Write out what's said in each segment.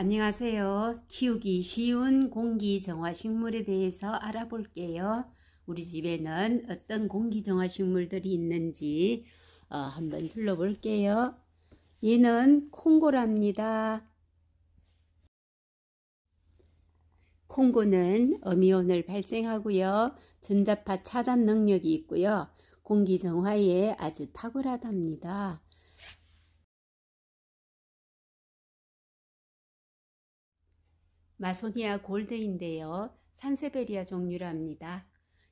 안녕하세요. 키우기 쉬운 공기정화 식물에 대해서 알아볼게요. 우리 집에는 어떤 공기정화 식물들이 있는지 한번 둘러볼게요. 얘는 콩고랍니다. 콩고는 음이온을 발생하고요. 전자파 차단 능력이 있고요. 공기정화에 아주 탁월하답니다. 마소니아 골드인데요. 산세베리아 종류랍니다.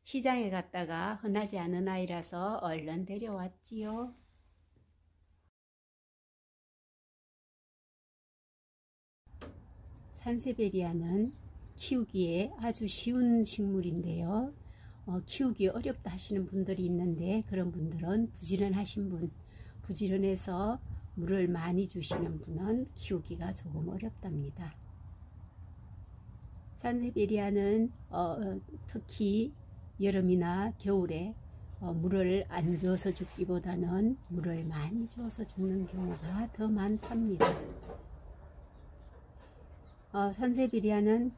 시장에 갔다가 흔하지 않은 아이라서 얼른 데려왔지요. 산세베리아는 키우기에 아주 쉬운 식물인데요. 키우기 어렵다 하시는 분들이 있는데 그런 분들은 부지런하신 분, 부지런해서 물을 많이 주시는 분은 키우기가 조금 어렵답니다. 산세베리아는 특히 여름이나 겨울에 물을 안 주어서 죽기보다는 물을 많이 주어서 죽는 경우가 더 많답니다. 산세베리아는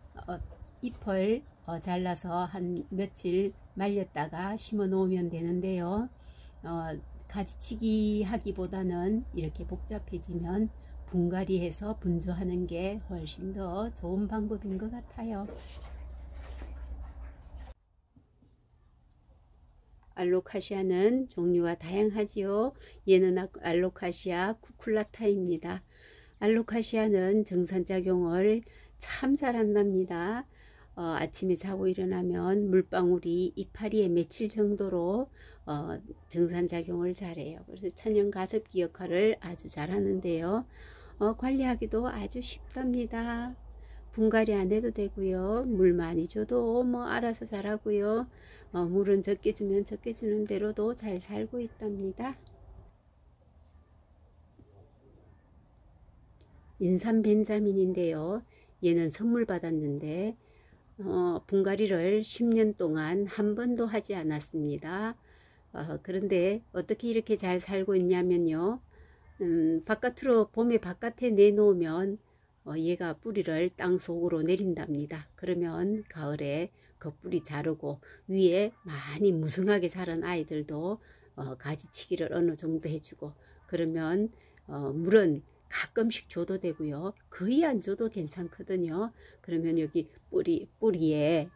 잎을 잘라서 한 며칠 말렸다가 심어 놓으면 되는데요. 가지치기 하기보다는 이렇게 복잡해지면 분갈이해서 분주하는 게 훨씬 더 좋은 방법인 것 같아요. 알로카시아는 종류가 다양하지요. 얘는 알로카시아 쿠쿨라타입니다. 알로카시아는 정산작용을 참 잘한답니다. 아침에 자고 일어나면 물방울이 이파리에 맺힐 정도로 정산작용을 잘해요. 그래서 천연가습기 역할을 아주 잘하는데요. 관리하기도 아주 쉽답니다. 분갈이 안 해도 되고요. 물 많이 줘도 뭐 알아서 자라고요. 물은 적게 주면 적게 주는 대로도 잘 살고 있답니다. 인삼 벤자민인데요. 얘는 선물 받았는데 분갈이를 10년 동안 한 번도 하지 않았습니다. 그런데 어떻게 이렇게 잘 살고 있냐면요. 바깥으로 봄에 바깥에 내놓으면 얘가 뿌리를 땅 속으로 내린답니다. 그러면 가을에 그 뿌리 자르고 위에 많이 무성하게 자란 아이들도 가지치기를 어느 정도 해주고 그러면 물은 가끔씩 줘도 되고요. 거의 안 줘도 괜찮거든요. 그러면 여기 뿌리에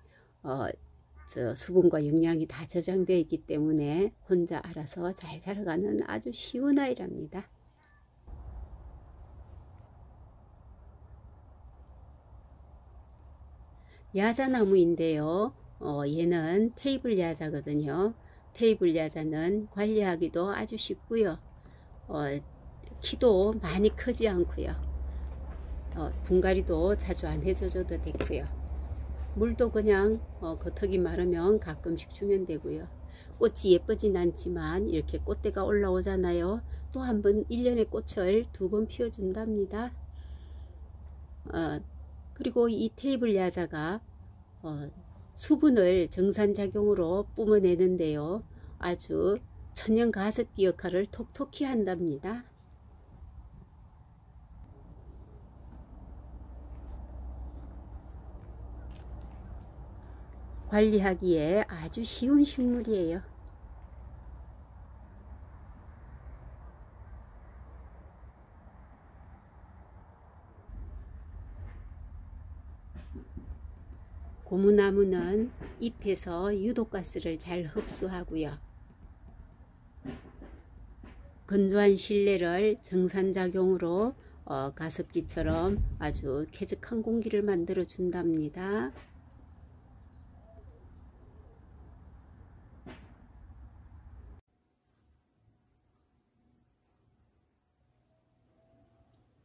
수분과 영양이 다 저장되어 있기 때문에 혼자 알아서 잘 자라가는 아주 쉬운 아이랍니다. 야자나무인데요. 얘는 테이블 야자거든요. 테이블 야자는 관리하기도 아주 쉽고요. 키도 많이 크지 않고요. 분갈이도 자주 안 해줘도 되고요. 물도 그냥 겉흙이 마르면 가끔씩 주면 되고요. 꽃이 예쁘진 않지만 이렇게 꽃대가 올라오잖아요. 또 한 번 1년에 꽃을 2번 피워준답니다. 그리고 이 테이블 야자가 수분을 정산작용으로 뿜어내는데요. 아주 천연가습기 역할을 톡톡히 한답니다. 관리하기에 아주 쉬운 식물이에요. 고무나무는 잎에서 유독가스를 잘 흡수하고요. 건조한 실내를 정산작용으로 가습기처럼 아주 쾌적한 공기를 만들어 준답니다.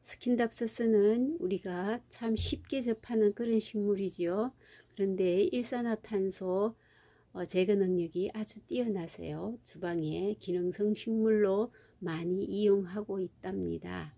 스킨답서스는 우리가 참 쉽게 접하는 그런 식물이지요. 그런데 일산화탄소 제거 능력이 아주 뛰어나서요. 주방에 기능성 식물로 많이 이용하고 있답니다.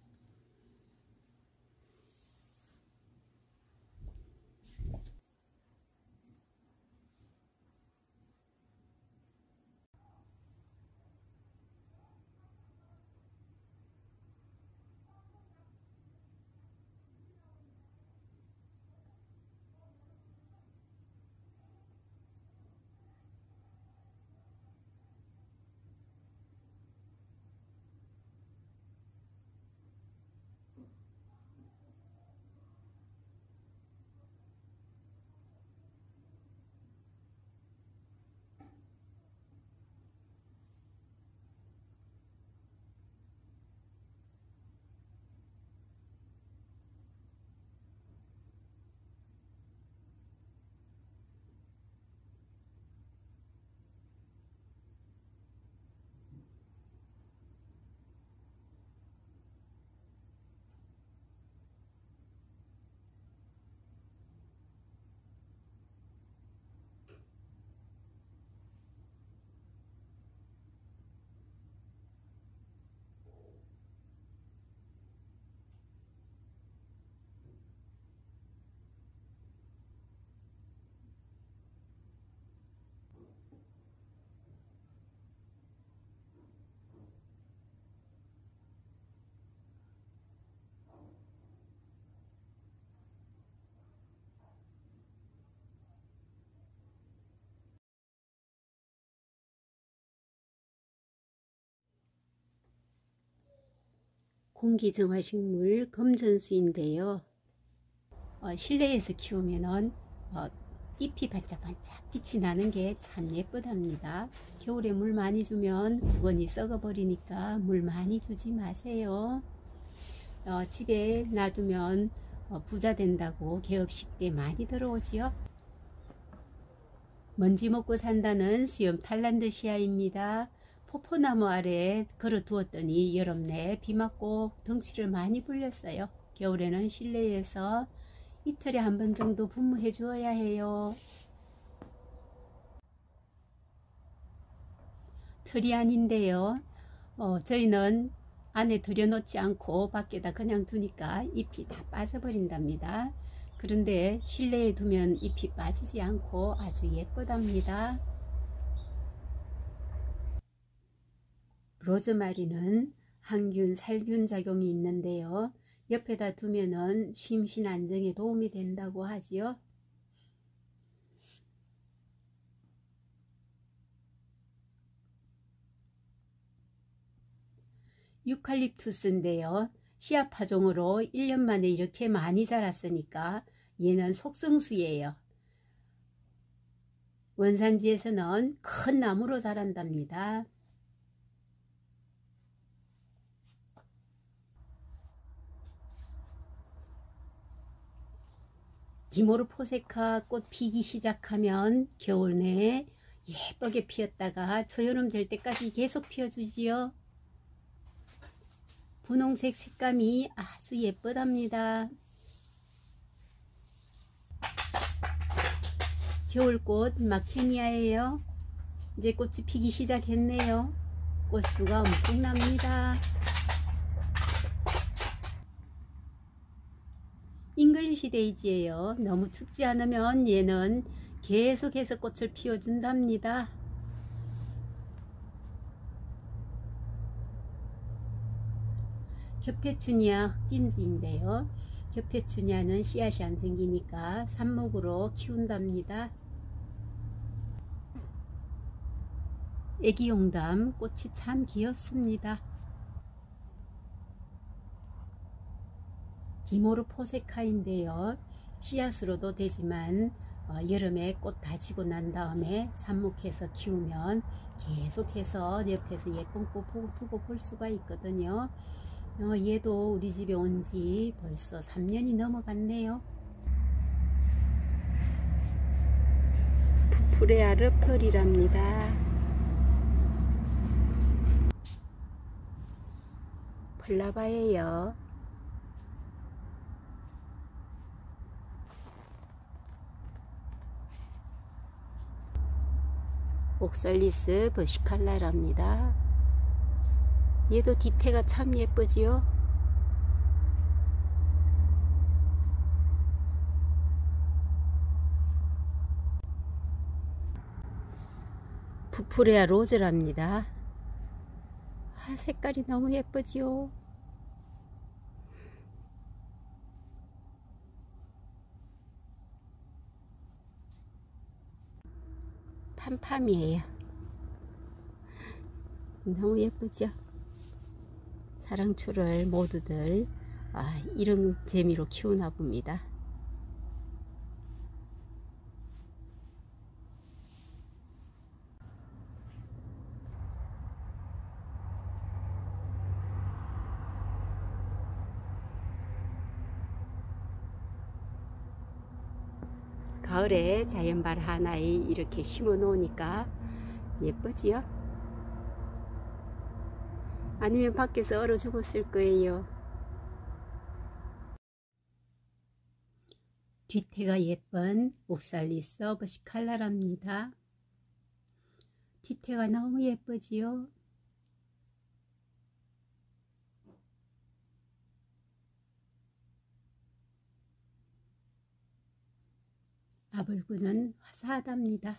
공기정화식물 금전수인데요. 실내에서 키우면은 잎이 반짝반짝 빛이 나는 게 참 예쁘답니다. 겨울에 물 많이 주면 우건이 썩어버리니까 물 많이 주지 마세요. 집에 놔두면 부자 된다고 개업식 때 많이 들어오지요. 먼지 먹고 산다는 수염 탈란드시아입니다. 포포나무 아래에 걸어 두었더니 여름 내 비 맞고 덩치를 많이 불렸어요. 겨울에는 실내에서 이틀에 한 번 정도 분무해 주어야 해요. 틀이 아닌데요. 저희는 안에 들여놓지 않고 밖에다 그냥 두니까 잎이 다 빠져버린답니다. 그런데 실내에 두면 잎이 빠지지 않고 아주 예쁘답니다. 로즈마리는 항균, 살균 작용이 있는데요. 옆에다 두면은 심신 안정에 도움이 된다고 하지요. 유칼립투스인데요. 씨앗 파종으로 1년 만에 이렇게 많이 자랐으니까 얘는 속성수예요. 원산지에서는 큰 나무로 자란답니다. 디모르포세카 꽃 피기 시작하면 겨울 내에 예쁘게 피었다가 초여름 될 때까지 계속 피어주지요. 분홍색 색감이 아주 예쁘답니다. 겨울꽃 마케니아예요. 이제 꽃이 피기 시작했네요. 꽃수가 엄청납니다. 잉글리시 데이지예요. 너무 춥지 않으면 얘는 계속해서 꽃을 피워준답니다. 협회추니아 흑진주인데요. 협회추니아는 씨앗이 안 생기니까 삽목으로 키운답니다. 애기용담 꽃이 참 귀엽습니다. 디모르포세카인데요. 씨앗으로도 되지만 여름에 꽃 다지고 난 다음에 삽목해서 키우면 계속해서 옆에서 예쁜 꽃 두고 볼 수가 있거든요. 얘도 우리 집에 온 지 벌써 3년이 넘어갔네요. 푸푸레아르 펄이랍니다. 펄라바예요. 옥살리스 버시칼라랍니다. 얘도 뒤태가 참 예쁘지요. 푸푸레아 로즈랍니다. 색깔이 너무 예쁘지요. 팜팜이에요. 너무 예쁘죠. 사랑초를 모두들 이런 재미로 키우나 봅니다. 가을에 자연발 하나에 이렇게 심어 놓으니까 예쁘지요? 아니면 밖에서 얼어 죽었을 거예요. 뒤태가 예쁜 옵살리스 버시칼라랍니다. 뒤태가 너무 예쁘지요? 아벌구는 화사하답니다.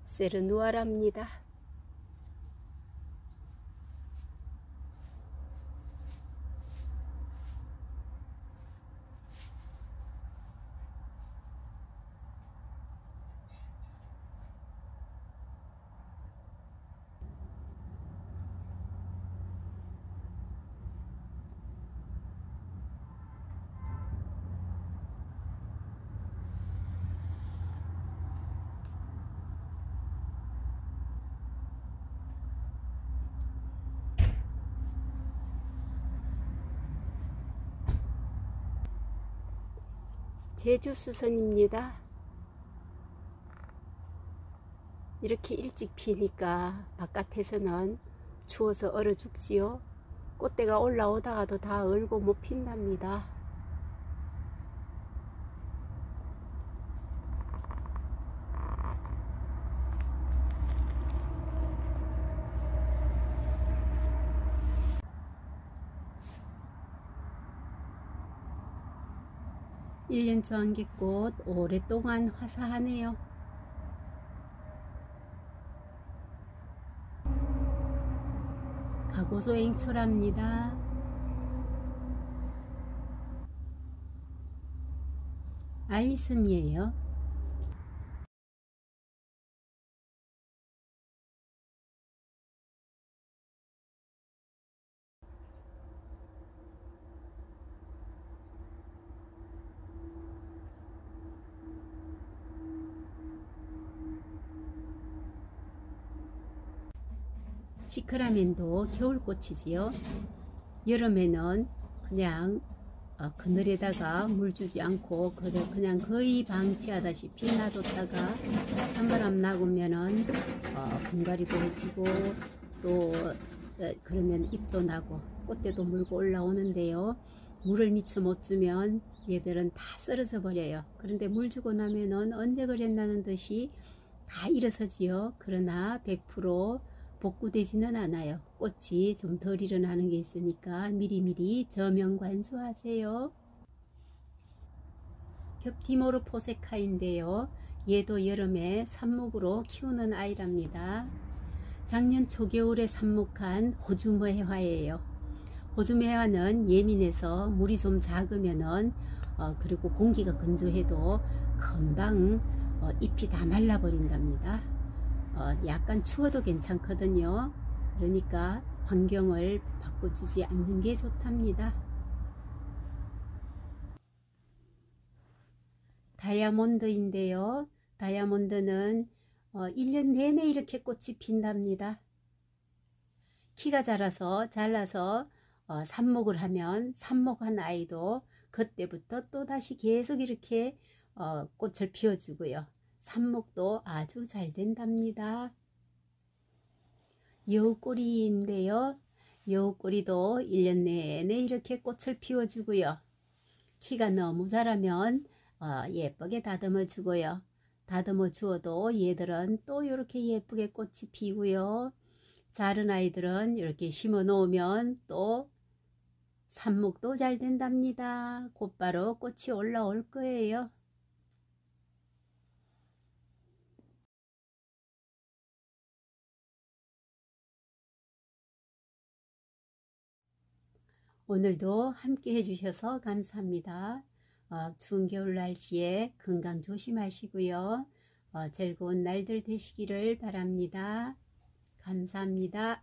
세르누아랍니다. 제주수선입니다. 이렇게 일찍 피니까 바깥에서는 추워서 얼어 죽지요. 꽃대가 올라오다가도 다 얼고 못 핀답니다. 일년초 안개꽃 오랫동안 화사하네요. 가고소행초랍니다. 알리슴이에요. 시크라멘도 겨울꽃이지요. 여름에는 그냥 그늘에다가 물 주지 않고 그냥 거의 방치하다시피 놔뒀다가 찬바람 나고면은 분갈이도 해지고 또 그러면 잎도 나고 꽃대도 물고 올라오는데요. 물을 미처 못 주면 얘들은 다 쓰러져 버려요. 그런데 물 주고 나면은 언제 그랬나는 듯이 다 일어서지요. 그러나 100% 복구되지는 않아요. 꽃이 좀 덜 일어나는 게 있으니까 미리미리 저명관수하세요. 겹티모르포세카인데요. 얘도 여름에 삽목으로 키우는 아이랍니다. 작년 초겨울에 삽목한 호주매화예요. 호주매화는 예민해서 물이 좀 작으면은 그리고 공기가 건조해도 금방 잎이 다 말라버린답니다. 약간 추워도 괜찮거든요. 그러니까 환경을 바꿔주지 않는 게 좋답니다. 다이아몬드인데요. 다이아몬드는 1년 내내 이렇게 꽃이 핀답니다. 키가 자라서 잘라서 삽목을 하면 삽목한 아이도 그때부터 또다시 계속 이렇게 꽃을 피워주고요. 삽목도 아주 잘 된답니다. 여우꼬리인데요. 여우꼬리도 1년 내내 이렇게 꽃을 피워주고요. 키가 너무 자라면 예쁘게 다듬어 주고요. 다듬어 주어도 얘들은 또 이렇게 예쁘게 꽃이 피고요. 자른 아이들은 이렇게 심어 놓으면 또 삽목도 잘 된답니다. 곧바로 꽃이 올라올 거예요. 오늘도 함께 해주셔서 감사합니다. 추운 겨울 날씨에 건강 조심하시고요. 즐거운 날들 되시기를 바랍니다. 감사합니다.